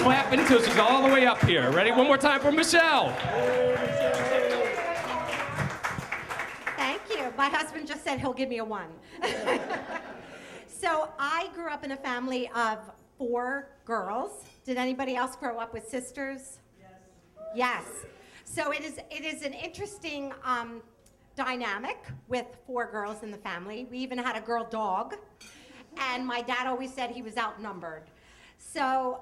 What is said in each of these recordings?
clapping until she's all the way up here. Ready? One more time for Michele. Thank you. My husband just said he'll give me a 1. So I grew up in a family of 4 girls. Did anybody else grow up with sisters? Yes. So it is an interesting dynamic with 4 girls in the family. We even had a girl dog, and my dad always said he was outnumbered. So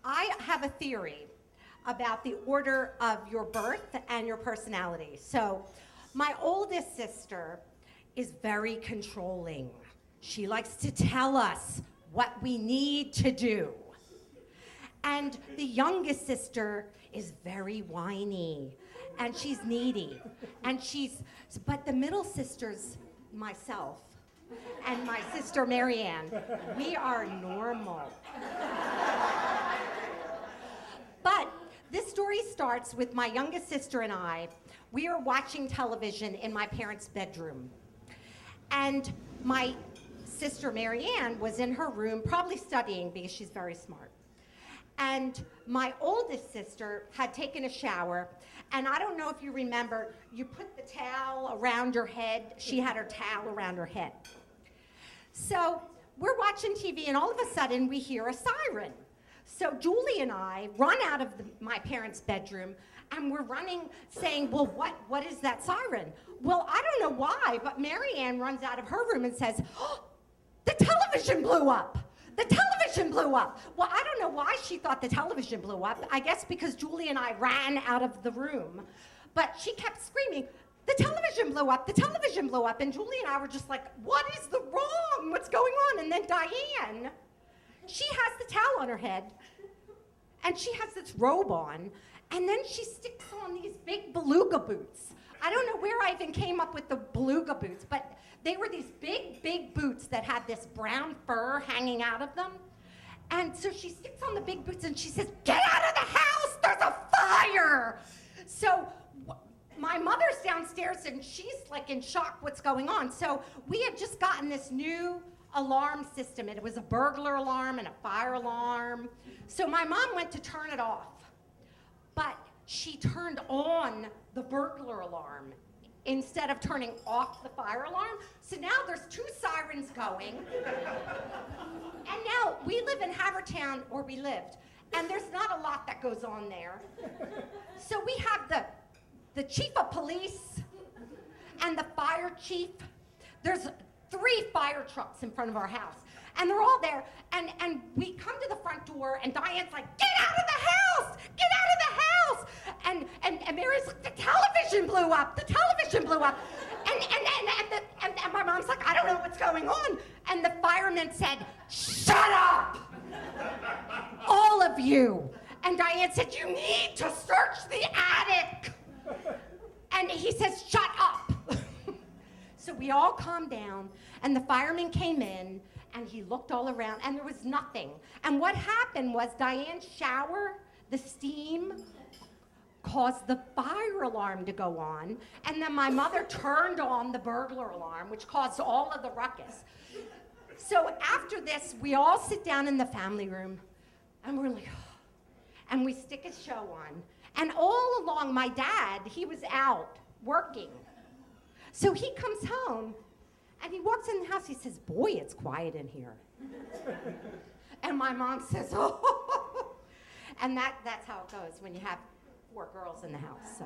I have a theory about the order of your birth and your personality. So my oldest sister is very controlling. She likes to tell us what we need to do. And the youngest sister is very whiny, and she's needy. But the middle sister's myself and my sister Marianne. We are normal. But this story starts with my youngest sister and I. We are watching television in my parents' bedroom. And my sister Marianne was in her room, probably studying because she's very smart. And my oldest sister had taken a shower, and I don't know if you remember, you put the towel around your head. She had her towel around her head. So we're watching TV, and all of a sudden we hear a siren. So Julie and I run out of my parents' bedroom, and we're running saying, well, what is that siren? Well, I don't know why, but Marianne runs out of her room and says, oh, the television blew up. The television blew up. Well, I don't know why she thought the television blew up. I guess because Julie and I ran out of the room. But she kept screaming, the television blew up, the television blew up. And Julie and I were just like, what is the wrong? What's going on? And then Diane, she has the towel on her head, and she has this robe on, and then she sticks on these big beluga boots. I don't know where I even came up with the beluga boots, but they were these big, big boots that had this brown fur hanging out of them. And so she sticks on the big boots and she says, get out of the house, there's a fire. So my mother's downstairs and she's like in shock what's going on. So we had just gotten this new alarm system. It was a burglar alarm and a fire alarm. So my mom went to turn it off, but she turned on the burglar alarm instead of turning off the fire alarm. So now there's 2 sirens going. And now we live in Havertown, or we lived, and there's not a lot that goes on there. So we have the chief of police and the fire chief. There's 3 fire trucks in front of our house, and they're all there, and we come to the front door, and Diane's like, get out of the house! Get out of the house! And Mary's like, the television blew up! The television blew up! And my mom's like, I don't know what's going on. And the fireman said, shut up! All of you. And Diane said, you need to search the attic. And he says, shut up. So we all calmed down, and the fireman came in, and he looked all around, and there was nothing. And what happened was Diane's shower, the steam, caused the fire alarm to go on, and then my mother turned on the burglar alarm, which caused all of the ruckus. So after this, we all sit down in the family room, and we're like, and we stick a show on. And all along, my dad, he was out working. So he comes home, and he walks in the house, he says, boy, it's quiet in here. And my mom says, oh. And that's how it goes when you have 4 girls in the house. So.